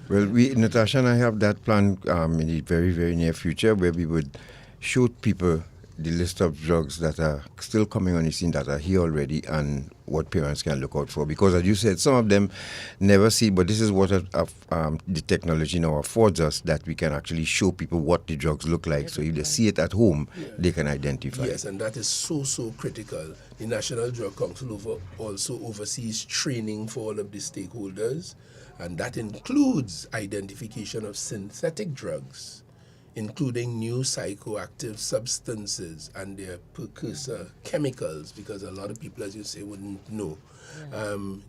Well, Natasha and I have that plan in the very, very near future where we would show people the list of drugs that are still coming on the scene that are here already and what parents can look out for. Because as you said, some of them never see, but this is what the technology now affords us, that we can actually show people what the drugs look like. So if they see it at home, they can identify. Yes, and that is so critical. The National Drug Council also oversees training for all of the stakeholders, and that includes identification of synthetic drugs, including new psychoactive substances and their precursor chemicals, because a lot of people, as you say, wouldn't know.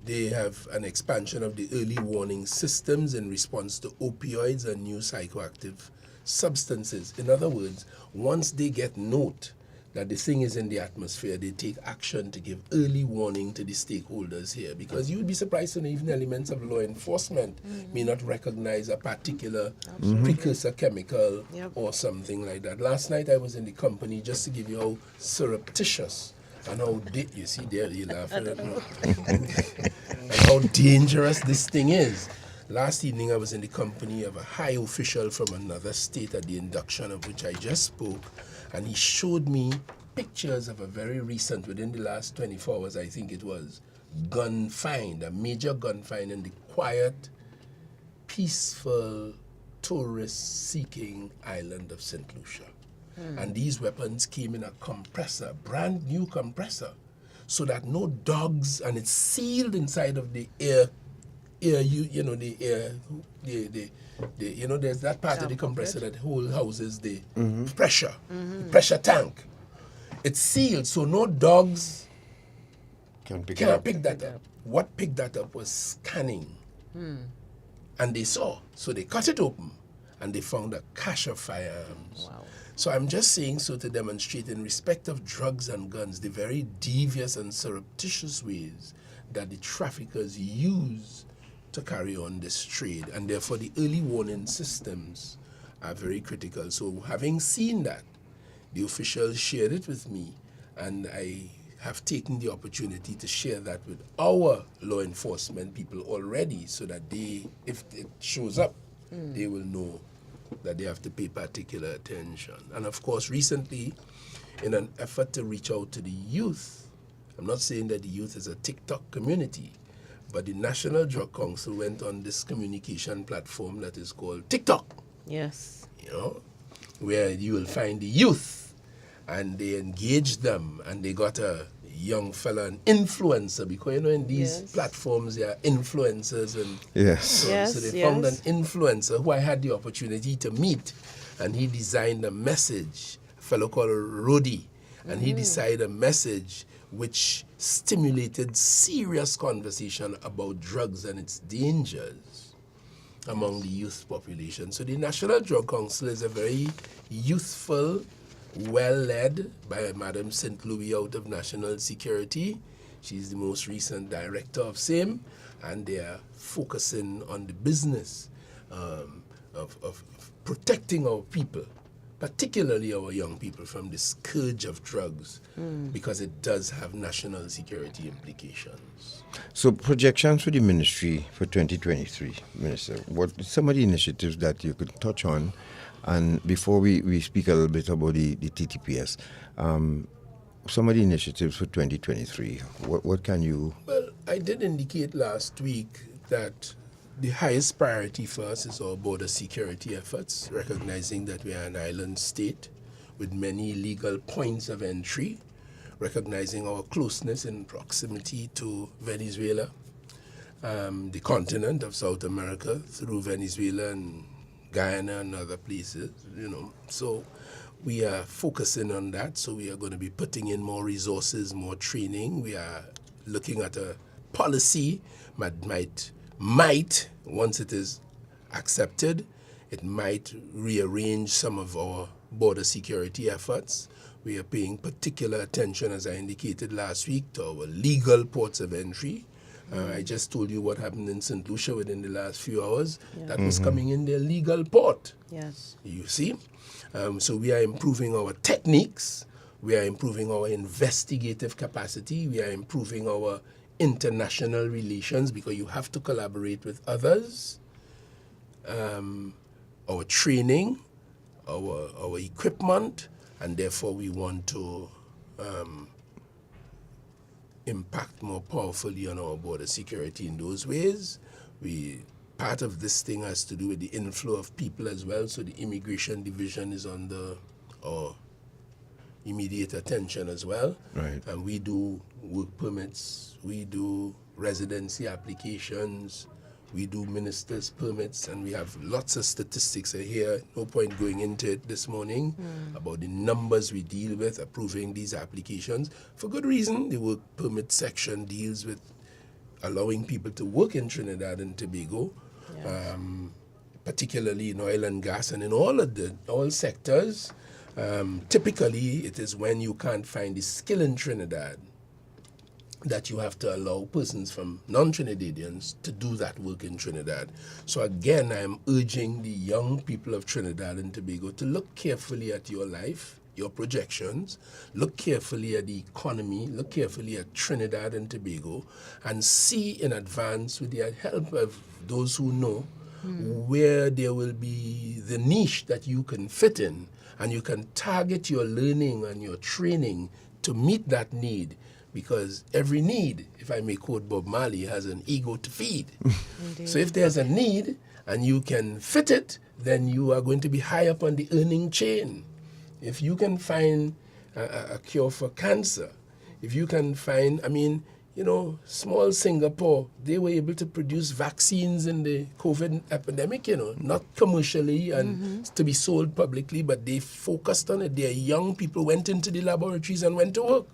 They have an expansion of the early warning systems in response to opioids and new psychoactive substances. In other words, once they get note that the thing is in the atmosphere, they take action to give early warning to the stakeholders here, because you would be surprised to know even elements of law enforcement may not recognize a particular precursor chemical or something like that. Last night I was in the company, just to give you how surreptitious and how you see there, you laughing at me, and how dangerous this thing is. Last evening I was in the company of a high official from another state at the induction of which I just spoke, and he showed me pictures of a very recent, within the last 24 hours I think it was, gun find, a major gun find in the quiet, peaceful, tourist-seeking island of St. Lucia. And these weapons came in a compressor, brand new compressor, so that no dogs, and it's sealed inside of the air, you know, the air, the you know, there's that part of the compressor that houses the pressure, the pressure tank. It's sealed, so no dogs Can pick that up. What picked that up was scanning. And they saw, so they cut it open, and they found a cache of firearms. Wow. So I'm just saying so to demonstrate, in respect of drugs and guns, the very devious and surreptitious ways that the traffickers use to carry on this trade, and therefore the early warning systems are very critical. So having seen that, the officials shared it with me, and I have taken the opportunity to share that with our law enforcement people already, so that they, if it shows up, they will know that they have to pay particular attention. And of course, recently, in an effort to reach out to the youth, I'm not saying that the youth is a TikTok community, but the National Drug Council went on this communication platform that is called TikTok, Yes. you know, where you will find the youth, and they engage them, and they got a young fella, an influencer, because you know in these platforms there are influencers, and so they found an influencer who I had the opportunity to meet, and he designed a message, a fellow called Rodi, and he designed a message which stimulated serious conversation about drugs and its dangers among the youth population. So the National Drug Council is a very youthful, well-led by Madam St. Louis out of National Security. She's the most recent director of SAME, and they are focusing on the business of protecting our people, particularly our young people, from the scourge of drugs, because it does have national security implications. So projections for the ministry for 2023, Minister, what some of the initiatives that you could touch on? And before we speak a little bit about the TTPS, some of the initiatives for 2023, what can you... Well, I did indicate last week that the highest priority for us is our border security efforts, recognizing that we are an island state with many legal points of entry, recognizing our closeness and proximity to Venezuela, the continent of South America, through Venezuela and Guyana and other places, you know. So we are focusing on that. So we are going to be putting in more resources, more training. We are looking at a policy might once it is accepted, it might rearrange some of our border security efforts. We are paying particular attention, as I indicated last week, to our legal ports of entry. I just told you what happened in St. Lucia within the last few hours. That was coming in their legal port. Yes. You see? So we are improving our techniques. We are improving our investigative capacity. We are improving our international relations, because you have to collaborate with others our training, our equipment, and therefore we want to impact more powerfully on our border security in those ways. Part of this thing has to do with the inflow of people as well, so the immigration division is under our immediate attention as well. Right. And we do work permits, we do residency applications, we do ministers' permits, and we have lots of statistics here. No point going into it this morning about the numbers we deal with approving these applications. For good reason, the work permit section deals with allowing people to work in Trinidad and Tobago, particularly in oil and gas and in all sectors. Typically, it is when you can't find the skill in Trinidad that you have to allow persons from non-Trinidadians to do that work in Trinidad. So again, I am urging the young people of Trinidad and Tobago to look carefully at your life, your projections, look carefully at the economy, look carefully at Trinidad and Tobago, and see in advance, with the help of those who know, where there will be the niche that you can fit in, and you can target your learning and your training to meet that need. Because every need, if I may quote Bob Marley, has an ego to feed. So if there's a need and you can fit it, then you are going to be high up on the earning chain. If you can find a cure for cancer, if you can find, small Singapore, they were able to produce vaccines in the COVID epidemic, not commercially and to be sold publicly, but they focused on it. Their young people went into the laboratories and went to work.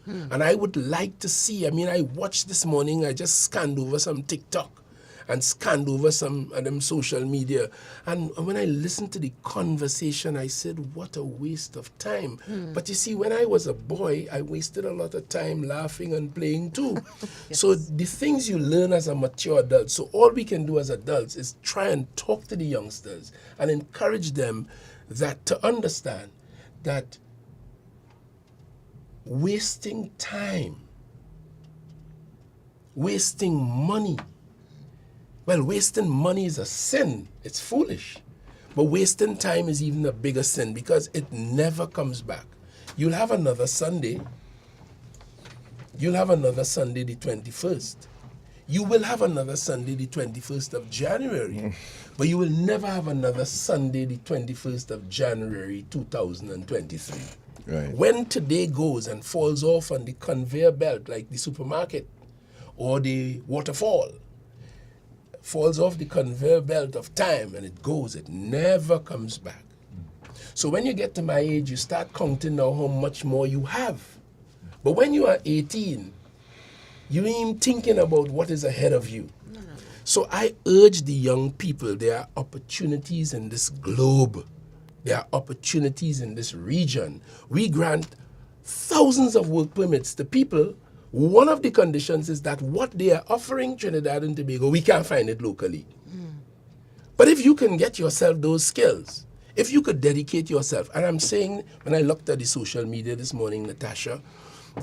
And I would like to see, I watched this morning, I just scanned over some TikTok and scanned over some of them social media. And when I listened to the conversation, I said, what a waste of time. But you see, when I was a boy, I wasted a lot of time laughing and playing too. Yes. So the things you learn as a mature adult, so all we can do as adults is try and talk to the youngsters and encourage them to understand that wasting time, wasting money. Well, wasting money is a sin. It's foolish. But wasting time is even a bigger sin because it never comes back. You'll have another Sunday. You'll have another Sunday the 21st. You will have another Sunday the 21st of January. But you will never have another Sunday the 21st of January 2023. Right. When today goes and falls off on the conveyor belt like the supermarket or the waterfall, falls off the conveyor belt of time and it goes, it never comes back. So when you get to my age, you start counting now how much more you have. But when you are 18, you ain't even thinking about what is ahead of you. So I urge the young people, there are opportunities in this globe. There are opportunities in this region. We grant thousands of work permits to people. One of the conditions is that what they are offering Trinidad and Tobago, we can't find it locally. But if you can get yourself those skills, if you could dedicate yourself, and I'm saying, when I looked at the social media this morning, Natasha,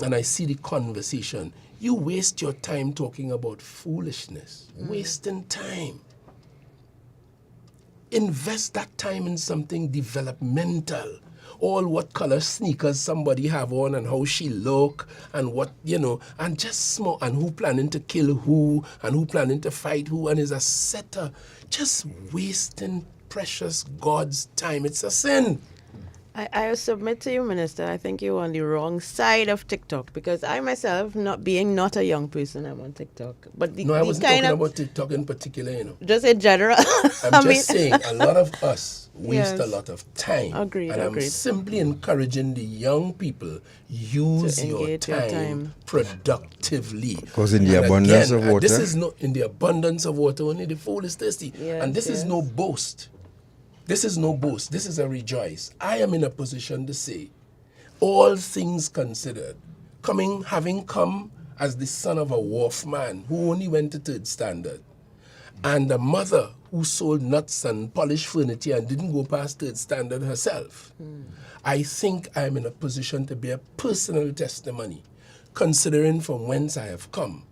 and I see the conversation, you waste your time talking about foolishness, wasting time. Invest that time in something developmental. All what color sneakers somebody have on and how she look and what, and just small, and who planning to kill who and who planning to fight who and is a setter. Just wasting precious God's time. It's a sin. I submit to you, Minister, I think you're on the wrong side of TikTok because I myself, not a young person, I'm on TikTok. But I wasn't talking about TikTok in particular, Just in general. I'm just saying a lot of us waste a lot of time. Agreed. I'm simply encouraging the young people, use your time productively. Because in the abundance of water. This is not in the abundance of water, only the fool is thirsty. Yes, and this is no boast. This is no boast. This is a rejoice. I am in a position to say, all things considered, having come as the son of a wharf man who only went to third standard, and a mother who sold nuts and polished furniture and didn't go past third standard herself, I think I'm in a position to bear personal testimony, considering from whence I have come,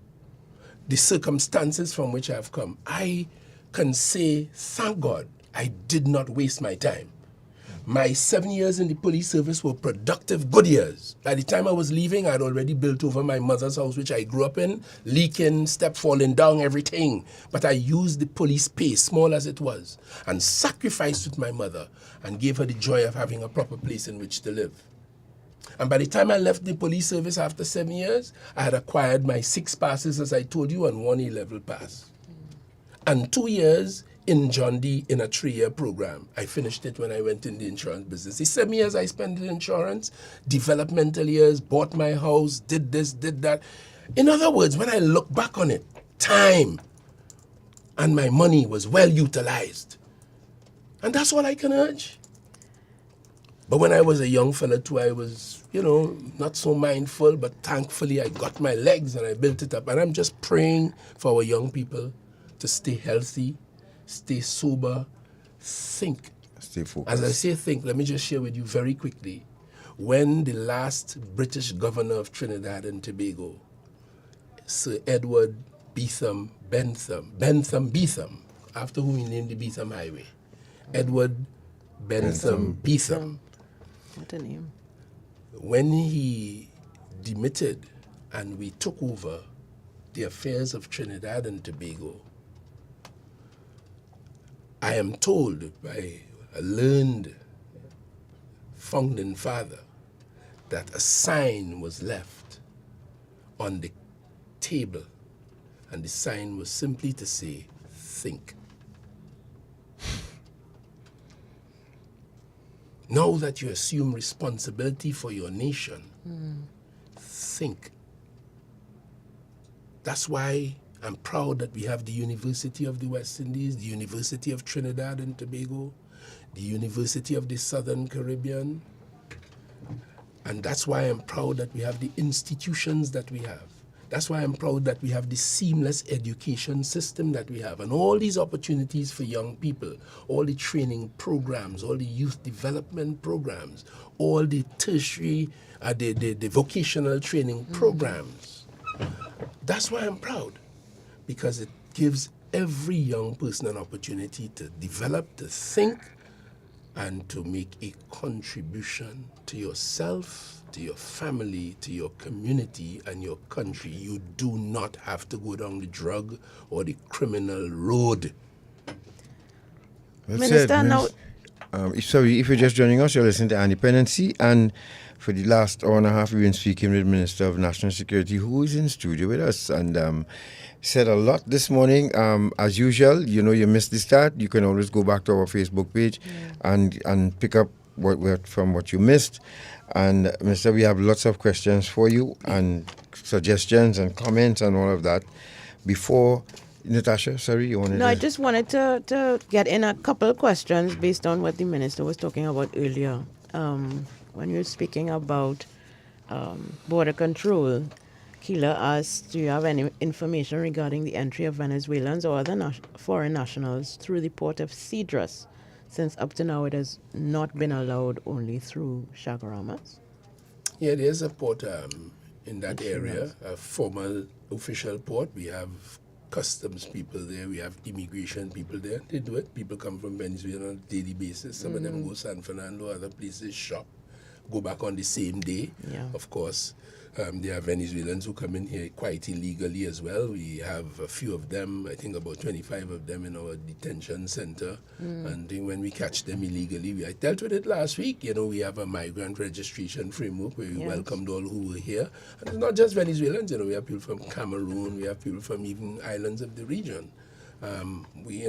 the circumstances from which I have come. I can say, thank God I did not waste my time. My 7 years in the police service were productive, good years. By the time I was leaving, I had already built over my mother's house, which I grew up in, leaking, step falling down, everything. But I used the police pay, small as it was, and sacrificed with my mother and gave her the joy of having a proper place in which to live. And by the time I left the police service after 7 years, I had acquired my 6 passes, as I told you, and 1 A-level pass. And 2 years in John D in a 3-year program. I finished it when I went in the insurance business. The 7 years I spent in insurance, developmental years, bought my house, did this, did that. In other words, when I look back on it, time and my money was well utilized. And that's all I can urge. But when I was a young fella too, I was, not so mindful, but thankfully I got my legs and I built it up. And I'm just praying for our young people to stay healthy, stay sober, think. Stay focused. As I say think, let me just share with you very quickly. When the last British governor of Trinidad and Tobago, Sir Edward Bentham, after whom he named the Bentham Highway, Edward Bentham. What a name. When he demitted and we took over the affairs of Trinidad and Tobago, I am told by a learned founding father that a sign was left on the table, and the sign was simply to say, think. Now that you assume responsibility for your nation, think. That's why I'm proud that we have the University of the West Indies, the University of Trinidad and Tobago, the University of the Southern Caribbean. And that's why I'm proud that we have the institutions that we have. That's why I'm proud that we have the seamless education system that we have, and all these opportunities for young people, all the training programs, all the youth development programs, all the tertiary, the vocational training programs. That's why I'm proud, because it gives every young person an opportunity to develop, to think, and to make a contribution to yourself, to your family, to your community and your country. You do not have to go down the drug or the criminal road. Well Minister, said, now... Sorry, if you're just joining us, you're listening to Dependency, and for the last hour and a half, we've been speaking with Minister of National Security, who is in studio with us, and said a lot this morning. As usual, you missed the start. You can always go back to our Facebook page and pick up from what you missed. And Minister, we have lots of questions for you and suggestions and comments and all of that. Before, Natasha, sorry, you wanted No, I just wanted to get in a couple of questions based on what the minister was talking about earlier. When you were speaking about border control, Keela asked, do you have any information regarding the entry of Venezuelans or other foreign nationals through the port of Cedras? Since up to now it has not been allowed, only through Chagaramas? Yeah, there's a port in that area, a formal official port. We have customs people there, we have immigration people there. They do it. People come from Venezuela on a daily basis. Some of them go San Fernando, other places shop, go back on the same day. Yeah. Of course, there are Venezuelans who come in here quite illegally as well. We have a few of them, I think about 25 of them in our detention center. And then when we catch them illegally, I dealt with it last week. We have a migrant registration framework where we welcomed all who were here. And it's not just Venezuelans, we have people from Cameroon, we have people from even islands of the region. We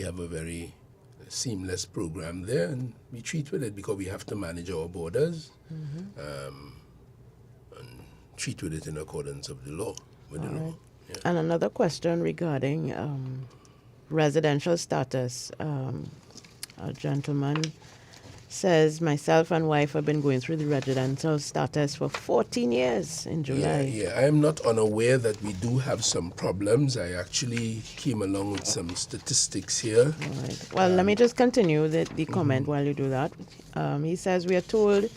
have a very seamless program there, and we treat with it because we have to manage our borders and treat with it in accordance of the law. With the law. Yeah. And another question regarding residential status. A gentleman says, myself and wife have been going through the residential status for 14 years in July. Yeah, I am not unaware that we do have some problems. I actually came along with some statistics here. All right. Well, let me just continue the comment while you do that. He says, we are told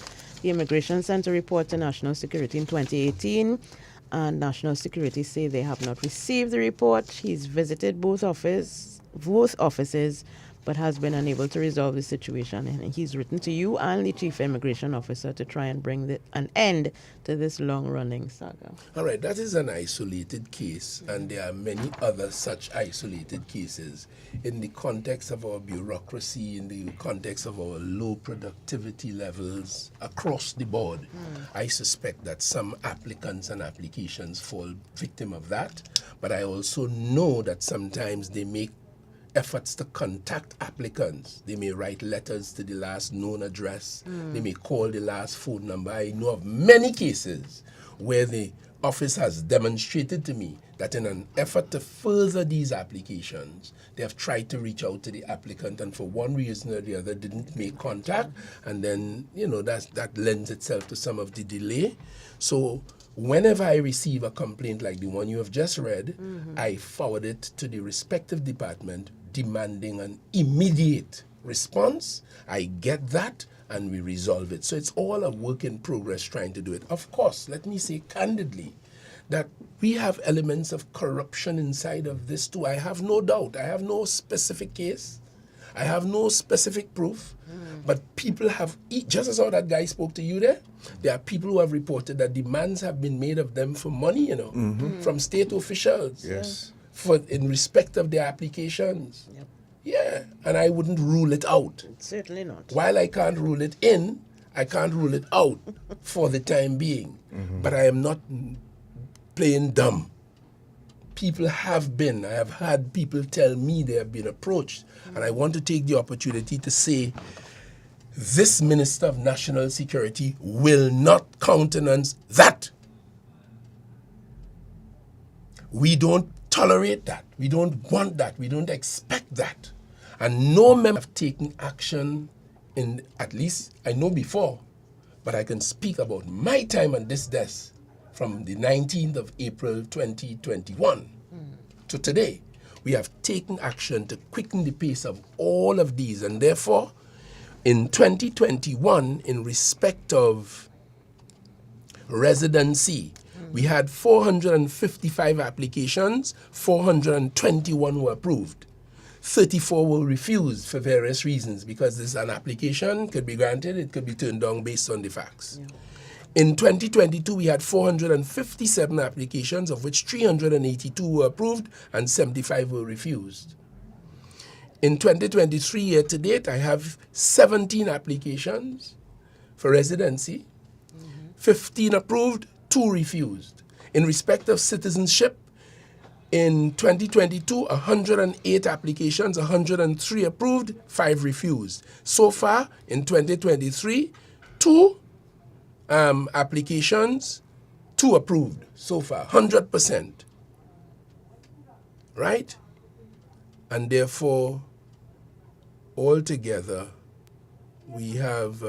the Immigration Center report to National Security in 2018 and National Security say they have not received the report. He's visited both offices, but has been unable to resolve the situation. And he's written to you and the Chief Immigration Officer to try and bring an end to this long-running saga. All right, that is an isolated case, and there are many other such isolated cases in the context of our bureaucracy, in the context of our low productivity levels across the board. I suspect that some applicants and applications fall victim of that, but I also know that sometimes they make efforts to contact applicants. They may write letters to the last known address. They may call the last phone number. I know of many cases where the office has demonstrated to me that in an effort to further these applications, they have tried to reach out to the applicant and for one reason or the other didn't make contact, and then, that lends itself to some of the delay. So whenever I receive a complaint like the one you have just read, I forward it to the respective department demanding an immediate response. I get that and we resolve it. So it's all a work in progress trying to do it. Of course, let me say candidly that we have elements of corruption inside of this too. I have no doubt. I have no specific case. I have no specific proof. But people have, just as how that guy spoke to you there are people who have reported that demands have been made of them for money, from state officials. Yes. In respect of their applications. Yep. Yeah, and I wouldn't rule it out. Certainly not. While I can't rule it in, I can't rule it out for the time being. But I am not playing dumb. People have been. I have had people tell me they have been approached. And I want to take the opportunity to say, this Minister of National Security will not countenance that. We don't tolerate that. We don't want that. We don't expect that. And no member have taken action in, at least I know before, but I can speak about my time on this desk from the 19th of April 2021 to today. We have taken action to quicken the pace of all of these, and therefore in 2021, in respect of residency, we had 455 applications, 421 were approved. 34 were refused for various reasons, because this an application could be granted, it could be turned down based on the facts. Yeah. In 2022, we had 457 applications, of which 382 were approved and 75 were refused. In 2023, year to date, I have 17 applications for residency, 15 approved, 2 refused. In respect of citizenship, in 2022, 108 applications, 103 approved, 5 refused. So far, in 2023, 2 applications, 2 approved. So far, 100%. Right? And therefore, altogether, we have,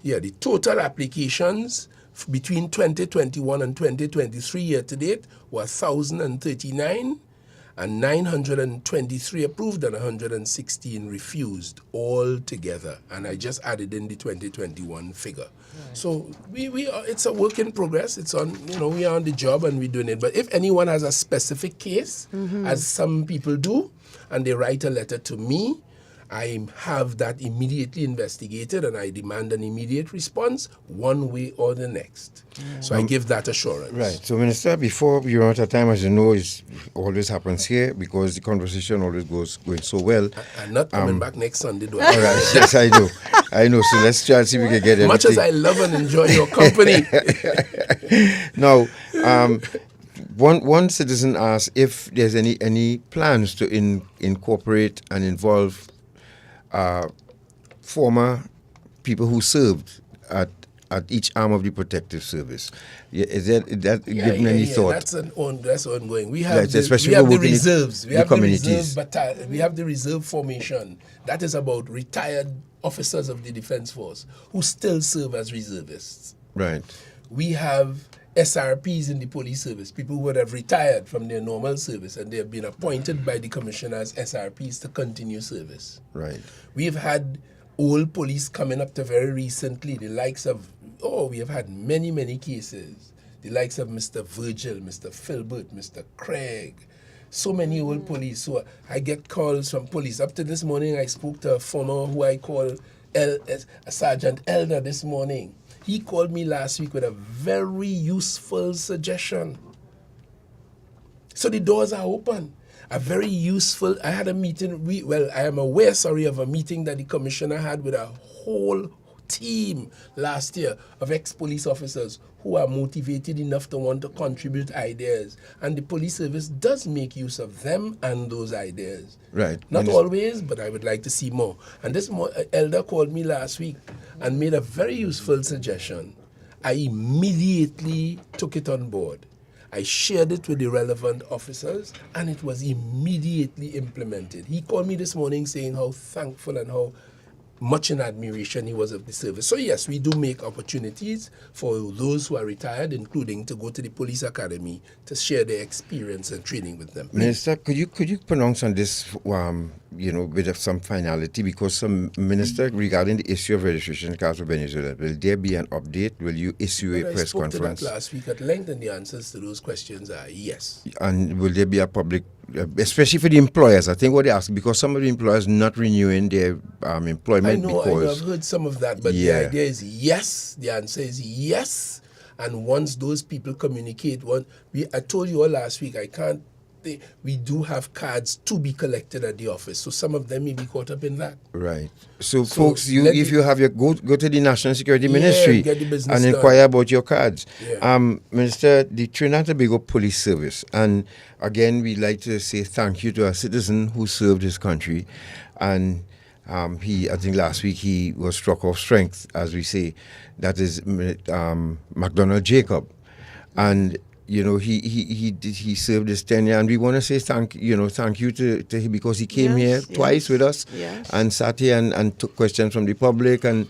the total applications between 2021 and 2023 year to date were 1,039, and 923 approved and 116 refused altogether. And I just added in the 2021 figure. Right. So we are, it's a work in progress. It's on, we are on the job and we're doing it. But if anyone has a specific case, as some people do, and they write a letter to me, I have that immediately investigated and I demand an immediate response one way or the next. So I give that assurance. Right. So, Minister, before we run out of time, as you know, it always happens here because the conversation always going so well. I'm not coming back next Sunday, do I? All right. Yes, I know. I know. So let's try and see if we can get everything. Much as I love and enjoy your company. Now, one citizen asked if there's any plans to incorporate and involve former people who served at each arm of the protective service. Is that given any thought? That's ongoing. We have the reserves. We have the reserve formation. That is about retired officers of the Defense Force who still serve as reservists. Right. We have SRPs in the police service, people who would have retired from their normal service and they have been appointed by the commissioner as SRPs to continue service. Right. We've had old police coming up to very recently, the likes of we have had many, many cases. The likes of Mr. Virgil, Mr. Filbert, Mr. Craig, so many old police. So I get calls from police. Up to this morning, I spoke to a former who I call Sergeant Elder this morning. He called me last week with a very useful suggestion. So the doors are open. A very useful, I had a meeting, I am aware, of a meeting that the commissioner had with a whole team last year of ex-police officers who are motivated enough to want to contribute ideas. And the police service does make use of them and those ideas. Right. Not always, but I would like to see more. And this elder called me last week and made a very useful suggestion. I immediately took it on board. I shared it with the relevant officers, and it was immediately implemented. He called me this morning saying how thankful and how much in admiration he was of the service. So yes, we do make opportunities for those who are retired, including to go to the police academy to share their experience and training with them. Minister, could you pronounce on this, with some finality? Because some minister, regarding the issue of registration cards for Venezuela, will there be an update? Will you issue a press conference? I spoke to that last week at length, and the answers to those questions are yes. And will there be a public, especially for the employers? I think what they ask, because some of the employers not renewing their employment. I know, I've heard some of that, but the idea is yes. The answer is yes. And once those people communicate, I told you all last week, we do have cards to be collected at the office, so some of them may be caught up in that. Right. So folks, if you have your go to the National Security Ministry get the business and done. inquire about your cards. Yeah. Minister, the Trinidad Tobago Police Service, and again, we'd like to say thank you to a citizen who served his country, and I think last week he was struck off strength, as we say. That is McDonald Jacob, and he served his tenure, and we want to say thank you to him, because he came here twice with us and sat here and took questions from the public, and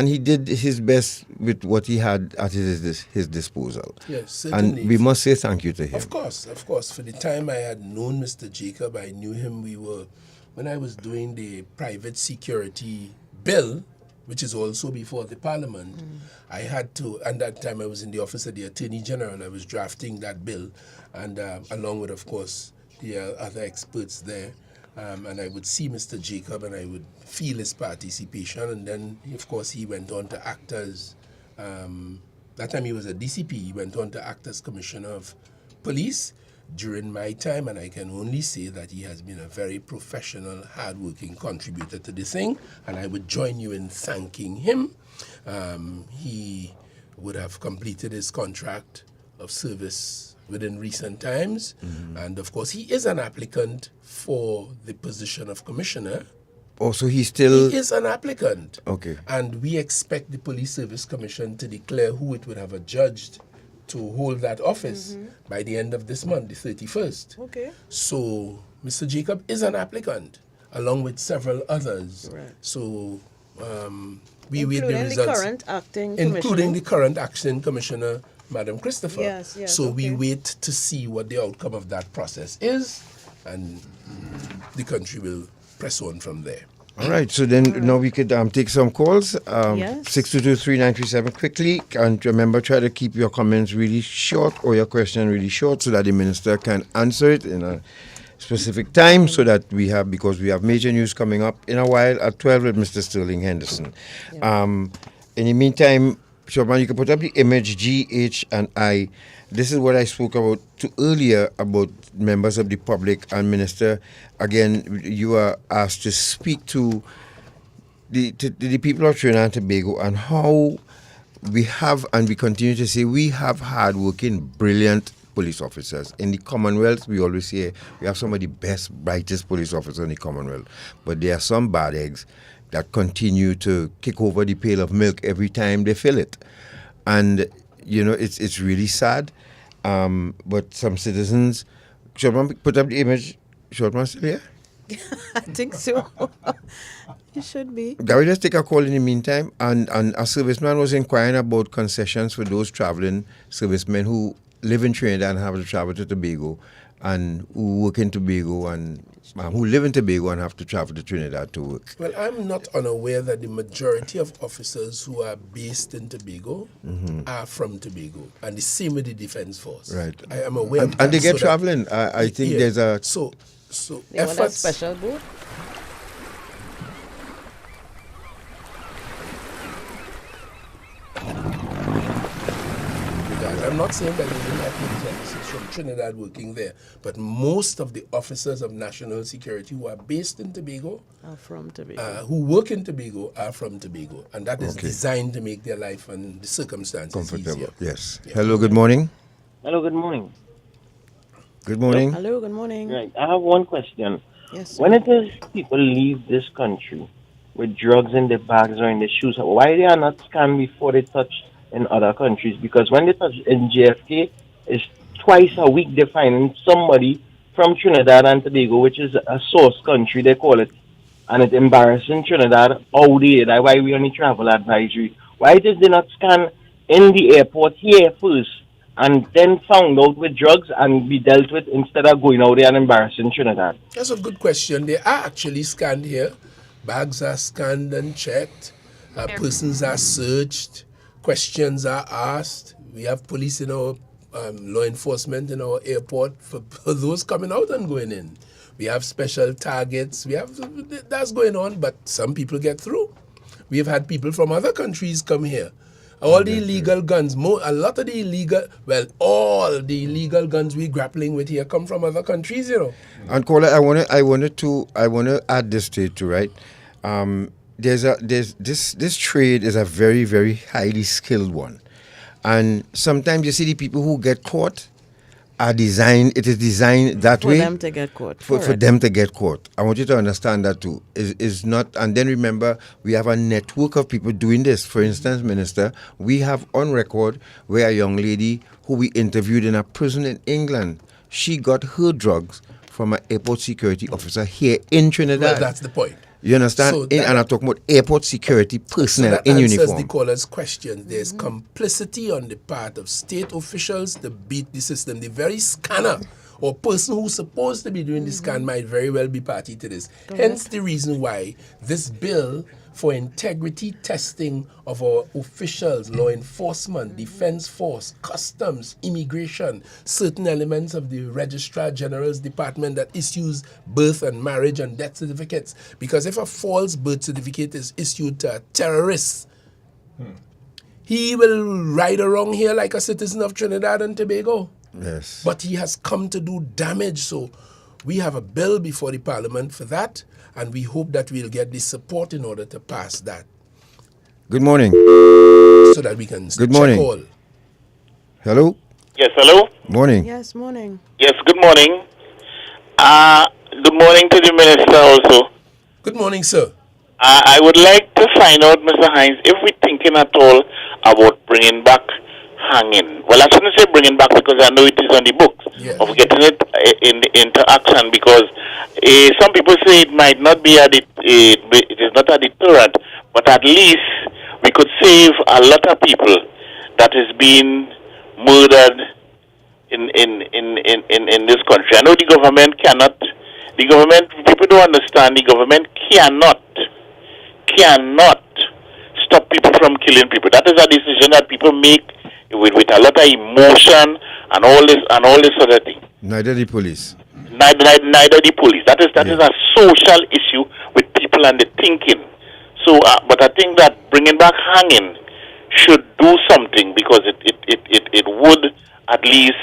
he did his best with what he had at his disposal. Yes, certainly. And we must say thank you to him. Of course. For the time I had known Mr. Jacob, I knew him. When I was doing the private security bill, which is also before the Parliament, I had to, and that time I was in the office of the Attorney General, I was drafting that bill, and along with, of course, the other experts there, and I would see Mr. Jacob and I would feel his participation, and then, of course, he went on to act as, that time he was a DCP, he went on to act as Commissioner of Police during my time, and I can only say that he has been a very professional, hard-working contributor to this thing, and I would join you in thanking him. He would have completed his contract of service within recent times, and of course he is an applicant for the position of Commissioner. Oh, so he is an applicant. Okay. And we expect the Police Service Commission to declare who it would have adjudged to hold that office by the end of this month, the 31st. Okay. So Mr. Jacob is an applicant, along with several others. Right. So we wait the results. Including the current acting commissioner, Madam Christopher. Yes, so we wait to see what the outcome of that process is, and the country will press on from there. All right, so then now we could take some calls. Yes. 622-3937 quickly. And remember, try to keep your comments really short or your question really short so that the minister can answer it in a specific time, so that because we have major news coming up in a while at 12 with Mr. Sterling Henderson. Yeah. In the meantime, Shopman, you can put up the image G, H, and I. This is what I spoke about earlier about members of the public and minister. Again, you are asked to speak to the people of Trinidad and Tobago and how we have, and we continue to say, we have hard-working, brilliant police officers. In the Commonwealth, we always say we have some of the best, brightest police officers in the Commonwealth. But there are some bad eggs that continue to kick over the pail of milk every time they fill it. And, it's really sad. But some citizens, Shortman, put up the image. Shortman still here? I think so. You should be. Can we just take a call in the meantime? And a serviceman was inquiring about concessions for those traveling servicemen who live in Trinidad and have to travel to Tobago, and who work in Tobago and who live in Tobago and have to travel to Trinidad to work. Well, I'm not unaware that the majority of officers who are based in Tobago are from Tobago, and the same with the Defense Force. Right. I am aware of that. And they get So that- traveling. I think yeah. there's a... So They want a efforts. special boat? I'm not saying that they don't have police officers from Trinidad working there, but most of the officers of national security who are based in Tobago, From Tobago. who work in Tobago, are from Tobago, and that is Okay. designed to make their life and the circumstances comfortable. easier. Yes. Hello, good morning. Hello, good morning. Good morning. Hello, good morning. Right, I have one question. Yes. When it is people leave this country with drugs in their bags or in their shoes, why they are not scanned before they touch in other countries? Because when they touch in JFK, it's twice a week they find somebody from Trinidad and Tobago, which is a source country, they call it, and it's embarrassing Trinidad all day. That's why we only travel advisory. Why it is they not scan in the airport here first and then found out with drugs and be dealt with instead of going out there and embarrassing Trinidad? That's a good question. They are actually scanned here. Bags are scanned and checked. Persons are searched. Questions are asked. We have police in our law enforcement in our airport for those coming out and going in. We have special targets. That's going on, but some people get through. We have had people from other countries come here. All the illegal guns, all the illegal guns we're grappling with here come from other countries, you know. And caller, I want to add this to it too, right? This trade is a very, very highly skilled one, and sometimes you see the people who get caught it is designed that For way them to get caught. for Correct. them to get caught. I want you to understand that too. Is not, and then remember, we have a network of people doing this. For instance, Minister, we have on record where a young lady who we interviewed in a prison in England, she got her drugs from an airport security officer here in Trinidad. Well, that's the point. You understand? So And I'm talking about airport security personnel that in answers uniform. the caller's question. There's complicity on the part of state officials to beat the system. The very scanner or person who's supposed to be doing the scan might very well be party to this. Hence the reason why this bill for integrity testing of our officials, law enforcement, defense force, customs, immigration, certain elements of the Registrar General's Department that issues birth and marriage and death certificates. Because if a false birth certificate is issued to a terrorist, he will ride around here like a citizen of Trinidad and Tobago. Yes. But he has come to do damage. So we have a bill before the Parliament for that, and we hope that we'll get the support in order to pass that Good morning. so that we can Good morning. check all. Hello. Yes, hello? Morning. Yes, morning. Yes, good morning. Good morning to the minister also. Good morning, sir. I would like to find out, Mr. Hinds, if we're thinking at all about bringing back hanging. Well, I shouldn't say bringing back because I know it is on the books, Yes. of getting it into action, because some people say it might not be it is not a deterrent, but at least we could save a lot of people that is being murdered in this country. I know the government people don't understand, the government cannot stop people from killing people. That is a decision that people make with a lot of emotion and all this other thing. Neither the police. Neither the police. That is a social issue with people and the thinking. So, but I think that bringing back hanging should do something, because it would at least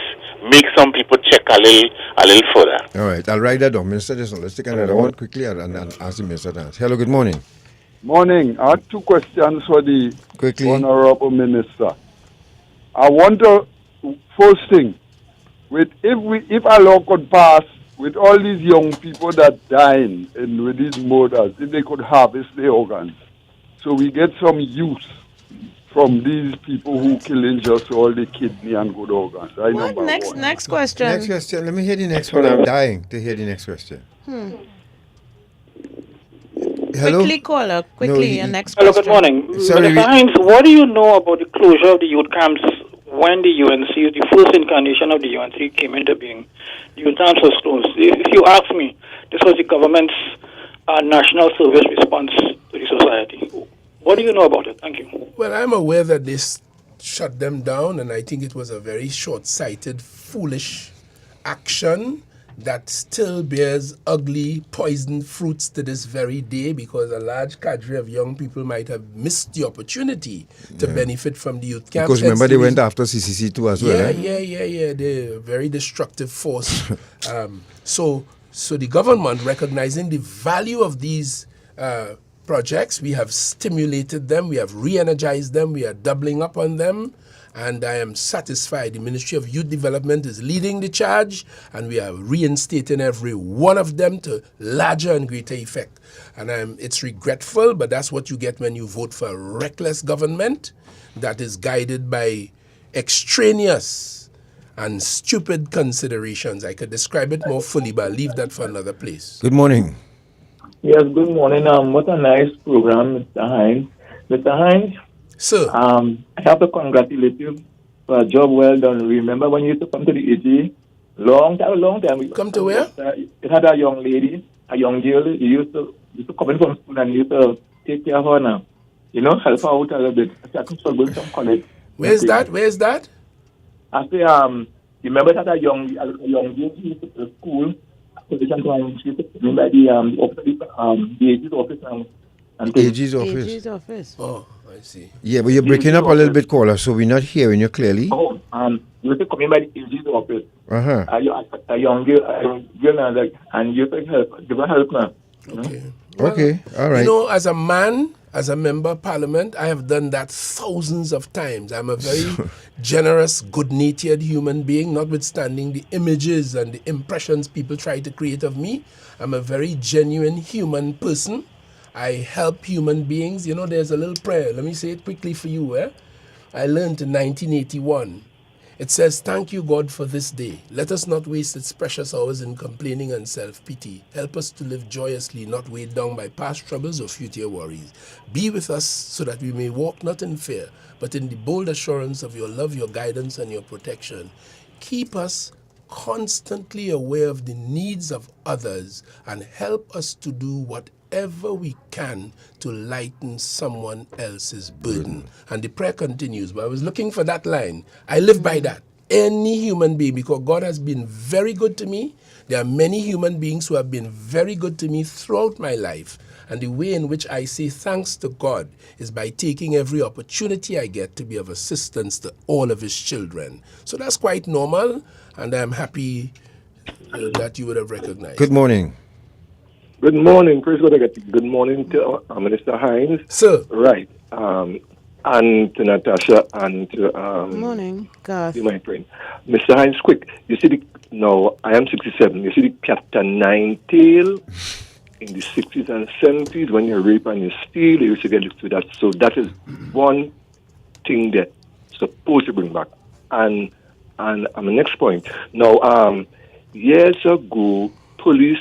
make some people check a little further. All right, I'll write that down. Minister, let's take another one quickly and ask the minister to answer. Hello, good morning. Morning. I have two questions for the Quickly. Honorable Minister. I wonder, first thing, if a law could pass with all these young people that dying and with these murders, if they could harvest their organs, so we get some use from these people who killing just all the kidney and good organs. What? Number Next one. question. Next question. Let me hear the next one. I'm dying to hear the next question. Hello? Quickly, caller. Quickly, No, your next Hello, question. good morning. Sorry, Mr. Hinds, what do you know about the closure of the youth camps when the UNC, the first incarnation of the UNC came into being, the youth dance was closed. If you ask me, this was the government's national service response to the society. What do you know about it? Thank you. Well, I'm aware that they shut them down, and I think it was a very short-sighted, foolish action that still bears ugly, poisoned fruits to this very day, because a large cadre of young people might have missed the opportunity to benefit from the youth camp. Because remember, they went after CCC too as well. Yeah. They're a very destructive force. So the government, recognizing the value of these projects, we have stimulated them, we have re-energized them, we are doubling up on them, and I am satisfied the Ministry of Youth Development is leading the charge, and we are reinstating every one of them to larger and greater effect. And it's regretful, but that's what you get when you vote for a reckless government that is guided by extraneous and stupid considerations. I could describe it more fully, but I'll leave that for another place. Good morning. Yes, good morning. What a nice program, Mr. Hinds. Mr. Hinds, Sir. I have to congratulate you for a job well done. Remember when you used to come to the AG? Long time. Come to where? It had a young lady, a young girl. You used to come in from school and you used to take care of her now. You know, help her out a little bit. I think she'll go to some college. Where's that? I say, you remember that a young girl used to go to school. Position to she used to come by the AG's office and AG's office. Oh, I see. Yeah, but you're breaking up a little bit, caller, so we're not hearing you clearly. Oh, you used to come in by the AG's office. Uh-huh. A young girl, and you used to give her help now. Okay. Okay, all right. You know, as a man, as a member of parliament, I have done that thousands of times. I'm a very generous, good-natured human being, notwithstanding the images and the impressions people try to create of me. I'm a very genuine human person. I help human beings. You know, there's a little prayer. Let me say it quickly for you. I learned in 1981. It says, "Thank you, God, for this day. Let us not waste its precious hours in complaining and self-pity. Help us to live joyously, not weighed down by past troubles or future worries. Be with us so that we may walk not in fear, but in the bold assurance of your love, your guidance, and your protection. Keep us constantly aware of the needs of others and help us to do whatever we can to lighten someone else's burden." And the prayer continues, but I was looking for that line. I live by that. Any human being, because God has been very good to me. There are many human beings who have been very good to me throughout my life. And the way in which I say thanks to God is by taking every opportunity I get to be of assistance to all of his children. So that's quite normal, and I'm happy that you would have recognized. Good morning. Good morning, Chris. Good morning to Minister Hinds. Sir. Right. And to Natasha and to Morning, Garth. my friend. Mr. Hinds, quick. You see I am 67. You see the Captain Nine Tail in the 60s and 70s when you rape and you steal, you used to get to that. So that is one thing that supposed to bring back. And the next point. Now, years ago, police,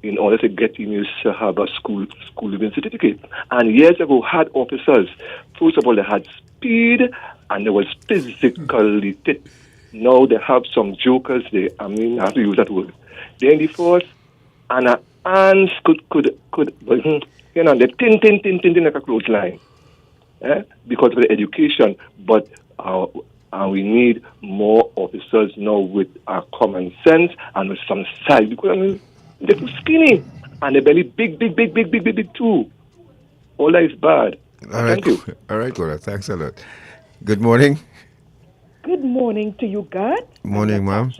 in order to get in, used to have a school living certificate. And years ago, had officers. First of all, they had speed, and they was physically fit. Now they have some jokers. I have to use that word. They're in the force, and our hands could they're tin like a clothesline, because of the education. But we need more officers now with common sense and with some size, because they're too skinny, and they're belly big too. All that is bad. All right. Thank you. All right, Cora. Thanks a lot. Good morning. Good morning to you, Garth. Morning, ma'am.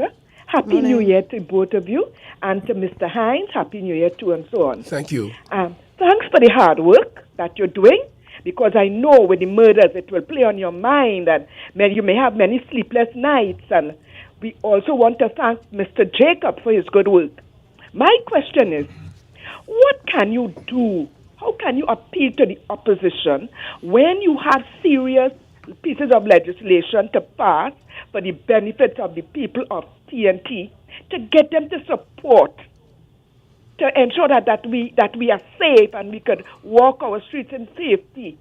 Happy New Year to both of you, and to Mr. Hinds, Happy New Year too, and so on. Thank you. Thanks for the hard work that you're doing, because I know with the murders it will play on your mind, and you may have many sleepless nights, and we also want to thank Mr. Jacob for his good work. My question is, what can you do? How can you appeal to the opposition when you have serious pieces of legislation to pass for the benefit of the people of TNT, to get them to support, to ensure that we are safe and we could walk our streets in safety?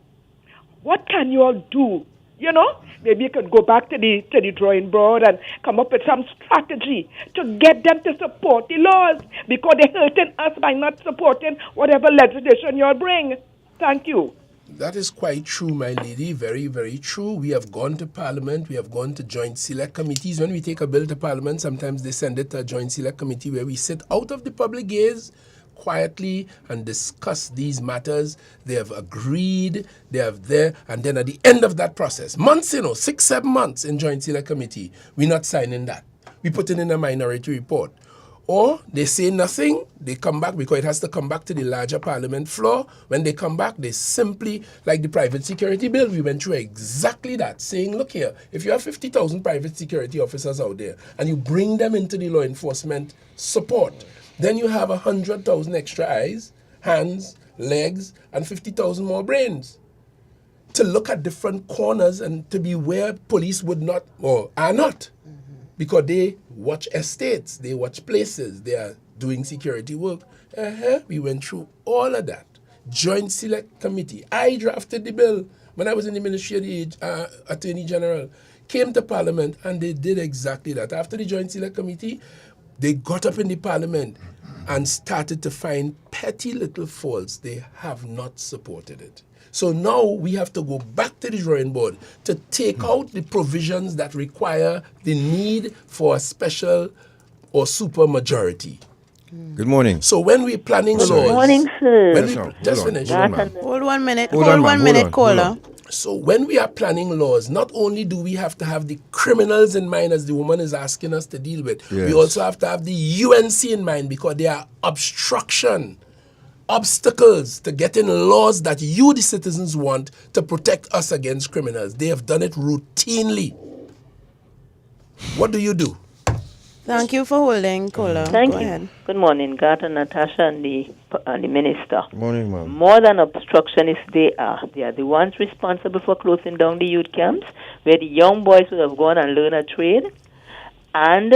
What can you all do? You know, maybe you could go back to the drawing board and come up with some strategy to get them to support the laws, because they're hurting us by not supporting whatever legislation you'll bring. Thank you. That is quite true, my lady. Very, very true. We have gone to Parliament. We have gone to joint select committees. When we take a bill to Parliament, sometimes they send it to a joint select committee where we sit out of the public gaze quietly and discuss these matters. They have agreed, they have there, and then at the end of that process, months, 6, 7 months in joint select committee, we're not signing that. We put it in a minority report. Or they say nothing, they come back because it has to come back to the larger parliament floor. When they come back, they simply, like the private security bill, we went through exactly that, saying, look here, if you have 50,000 private security officers out there and you bring them into the law enforcement support, then you have 100,000 extra eyes, hands, legs, and 50,000 more brains to look at different corners and to be where police would not or are not. Because they watch estates, they watch places, they are doing security work. We went through all of that. Joint Select Committee. I drafted the bill when I was in the Ministry of the Attorney General. Came to Parliament and they did exactly that. After the Joint Select Committee, they got up in the Parliament and started to find petty little faults. They have not supported it. So now we have to go back to the drawing board to take out the provisions that require the need for a special or super majority. Good morning. So when we're planning laws... Good morning, sir. When we, just finish. Hold 1 minute. Hold 1 minute, caller. So when we are planning laws, not only do we have to have the criminals in mind, as the woman is asking us to deal with, we also have to have the UNC in mind, because they are obstacles to getting laws that you, the citizens, want to protect us against criminals. They have done it routinely. What do you do? Thank you for holding, caller. Thank Go you. ahead. Good morning, Garth and Natasha and the minister. Morning, ma'am. More than obstructionists, they are. They are the ones responsible for closing down the youth camps, where the young boys would have gone and learned a trade, and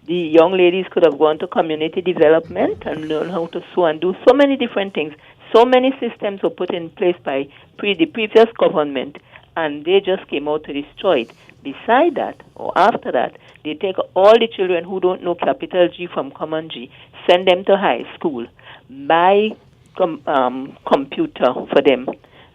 the young ladies could have gone to community development and learn how to sew and do so many different things. So many systems were put in place by the previous government, and they just came out to destroy it. Beside that, or after that, they take all the children who don't know capital G from common G, send them to high school, buy computer for them,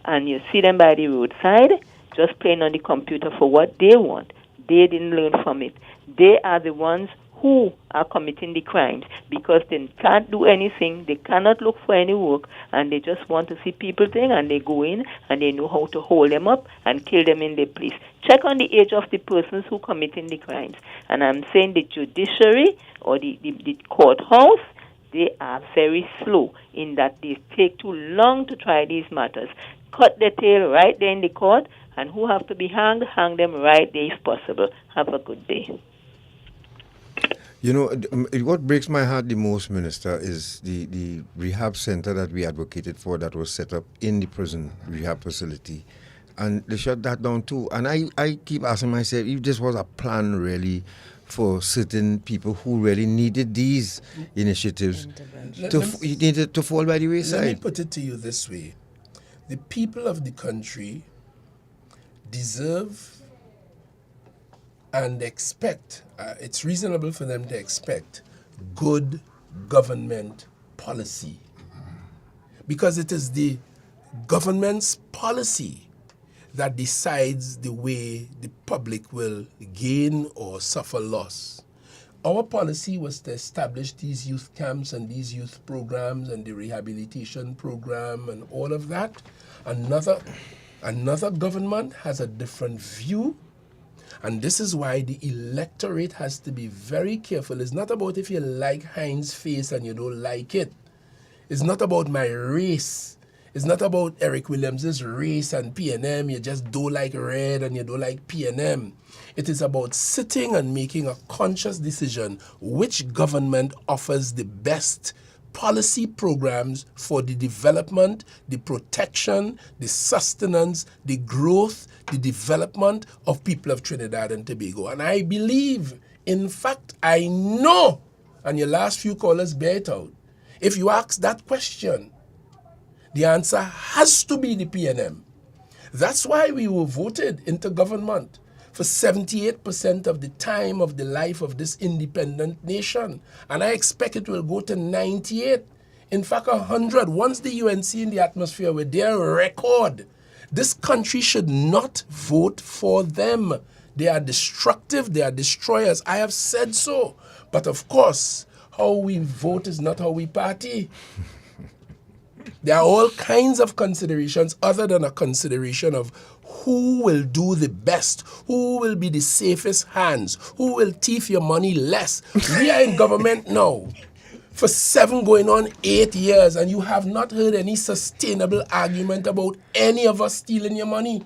and you see them by the roadside just playing on the computer for what they want. They didn't learn from it. They are the ones who are committing the crimes, because they can't do anything, they cannot look for any work, and they just want to see people thing, and they go in and they know how to hold them up and kill them in their place. Check on the age of the persons who committing the crimes. And I'm saying the judiciary or the courthouse, they are very slow in that they take too long to try these matters. Cut their tail right there in the court, and who have to be hanged, hang them right there if possible. Have a good day. You know, what breaks my heart the most, Minister, is the rehab center that we advocated for that was set up in the prison rehab facility. And they shut that down too. And I keep asking myself if this was a plan really for certain people who really needed these initiatives to fall by the wayside. Let me put it to you this way. The people of the country deserve and expect, it's reasonable for them to expect good government policy, because it is the government's policy that decides the way the public will gain or suffer loss. Our policy was to establish these youth camps and these youth programs and the rehabilitation program and all of that. Another government has a different view. And this is why the electorate has to be very careful. It's not about if you like Hinds' face and you don't like it. It's not about my race. It's not about Eric Williams' race and PNM. You just don't like red and you don't like PNM. It is about sitting and making a conscious decision which government offers the best policy programs for the development, the protection, the sustenance, the growth, the development of people of Trinidad and Tobago. And I believe, in fact, I know, and your last few callers bear it out, if you ask that question, the answer has to be the PNM. That's why we were voted into government for 78% of the time of the life of this independent nation. And I expect it will go to 98. In fact, 100. Once the UNC in the atmosphere with their record, this country should not vote for them. They are destructive, they are destroyers. I have said so. But of course, how we vote is not how we party. There are all kinds of considerations other than a consideration of who will do the best, who will be the safest hands, who will thief your money less. We are in government now for 7 going on 8 years, and you have not heard any sustainable argument about any of us stealing your money.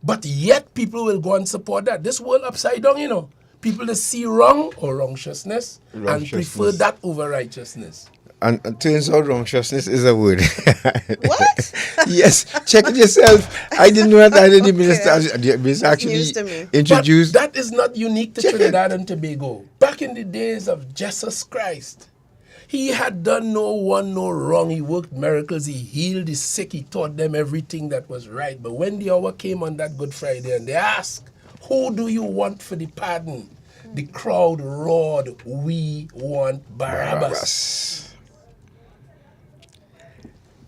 But yet people will go and support that. This world upside down, you know. People that see wrong or wrongiousness and prefer that over righteousness. And it turns out wrongiousness is a word. What? Yes, check it yourself. I didn't know that either. The minister actually introduced. But that is not unique to Trinidad and Tobago. Back in the days of Jesus Christ, he had done no wrong. He worked miracles. He healed the sick. He taught them everything that was right. But when the hour came on that Good Friday and they asked, who do you want for the pardon? The crowd roared, we want Barabbas.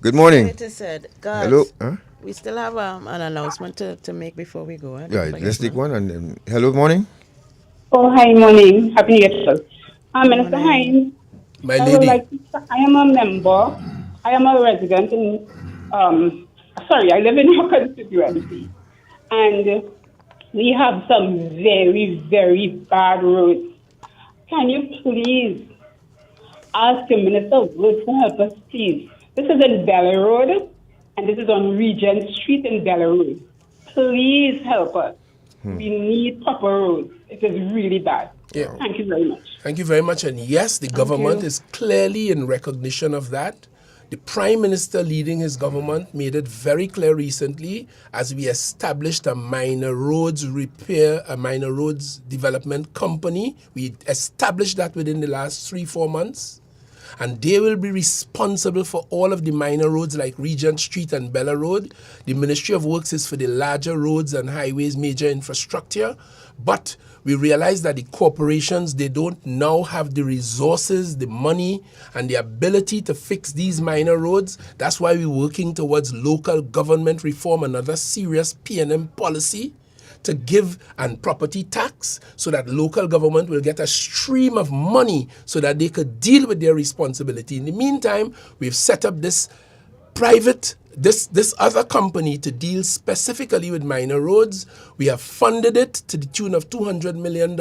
Good morning. It is said, Garth, hello. Huh? We still have an announcement to make before we go. Right, let's take one. And hello, morning. Oh, hi, morning. Happy New Year. Minister Hinds. My lady. I am a member. I am a resident in, I live in your constituency. And we have some very, very bad roads. Can you please ask the Minister of Works to help us, please? This is in Bella Road, and this is on Regent Street in Bella Road. Please help us. We need proper roads. It is really bad. Yeah. Thank you very much. Thank you very much. And yes, the government is clearly in recognition of that. The Prime Minister leading his government made it very clear recently as we established a minor roads development company. We established that within the last 3-4 months. And they will be responsible for all of the minor roads like Regent Street and Bella Road. The Ministry of Works is for the larger roads and highways, major infrastructure. But we realize that the corporations, they don't now have the resources, the money, and the ability to fix these minor roads. That's why we're working towards local government reform, another serious P&M policy to give and property tax so that local government will get a stream of money so that they could deal with their responsibility. In the meantime, we've set up this other company to deal specifically with minor roads. We have funded it to the tune of $200 million.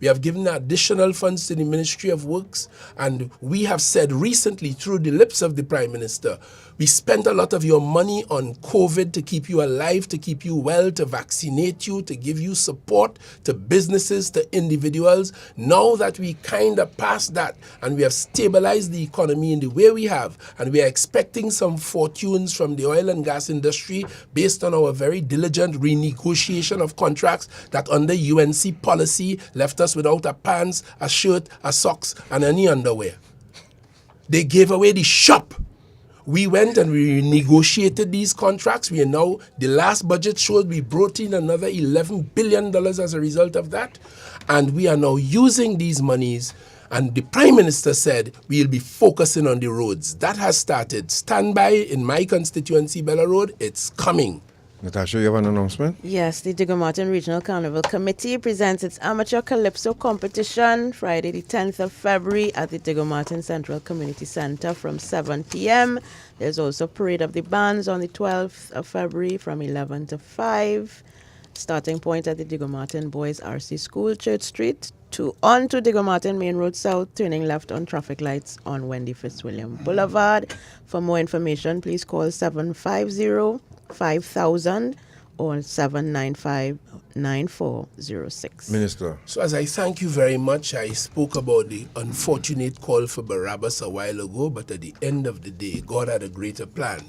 We have given additional funds to the Ministry of Works. And we have said recently through the lips of the Prime Minister, we spent a lot of your money on COVID to keep you alive, to keep you well, to vaccinate you, to give you support to businesses, to individuals. Now that we kind of passed that and we have stabilized the economy in the way we have, and we are expecting some fortunes from the oil and gas industry based on our very diligent renegotiation of contracts that under UNC policy left us without a pants, a shirt, a socks, and any underwear. They gave away the shop. We went and we negotiated these contracts. We are now, the last budget showed we brought in another $11 billion as a result of that. And we are now using these monies. And the Prime Minister said we'll be focusing on the roads. That has started. Stand by in my constituency, Bella Road. It's coming. Natasha, you have an announcement? Yes, the Digger Martin Regional Carnival Committee presents its Amateur Calypso competition Friday the 10th of February at the Digger Martin Central Community Center from 7 p.m. There's also Parade of the Bands on the 12th of February from 11 to 5. Starting point at the Digger Martin Boys RC School, Church Street. On to Digger Martin Main Road South, turning left on traffic lights on Wendy Fitzwilliam Boulevard. For more information, please call 750-5000 or 795-9406. Minister. So as I thank you very much, I spoke about the unfortunate call for Barabbas a while ago, but at the end of the day, God had a greater plan.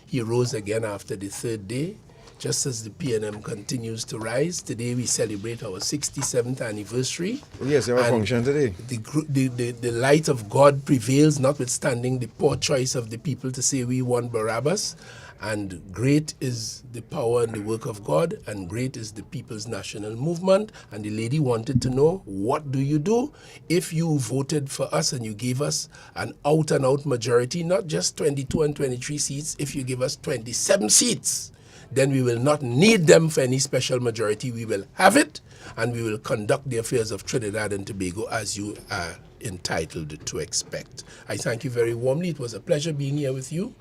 He rose again after the third day. Just as the P&M continues to rise, today we celebrate our 67th anniversary. Yes, you have a function today. The light of God prevails, notwithstanding the poor choice of the people to say we want Barabbas. And great is the power and the work of God, and great is the People's National Movement. And the lady wanted to know, what do you do if you voted for us and you gave us an out-and-out majority, not just 22 and 23 seats, if you give us 27 seats, then we will not need them for any special majority. We will have it, and we will conduct the affairs of Trinidad and Tobago as you are entitled to expect. I thank you very warmly. It was a pleasure being here with you.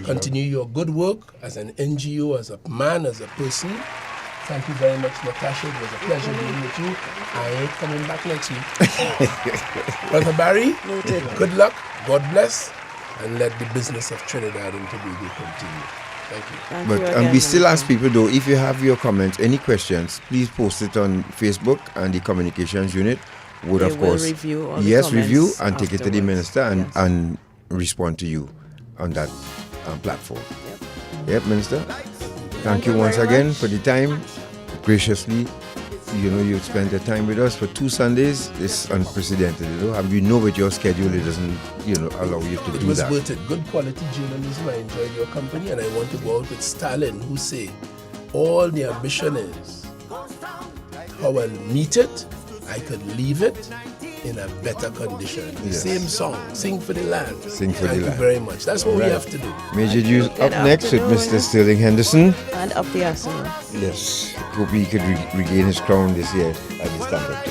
Continue your good work as an NGO, as a man, as a person. Thank you very much, Natasha. It was a pleasure being with you. I ain't coming back next week. Brother Barry, good luck, God bless, and let the business of Trinidad and Tobago continue. Thank you. But we still ask people though, if you have your comments, any questions, please post it on Facebook, and the communications unit would, of course, review review and take it to the minister and respond to you on that platform. Yep, Minister. Thank you once again for the time. Graciously, you spent the time with us for 2 Sundays. It's unprecedented, And we know with your schedule, it doesn't, allow you to do that. It was worth it. Good quality journalism. I enjoyed your company, and I want to go out with Stalin, who say, all the ambition is how I'll meet it, I could leave it in a better condition. The same song, Sing for the Land. Sing for the land. Thank you very much. That's what we have to do. Major News up next with Mr. Sterling Henderson. And up the arsenal. Yes. Hope he could regain his crown this year at the standard.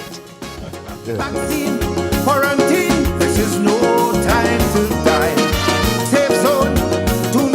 Quarantine, this is no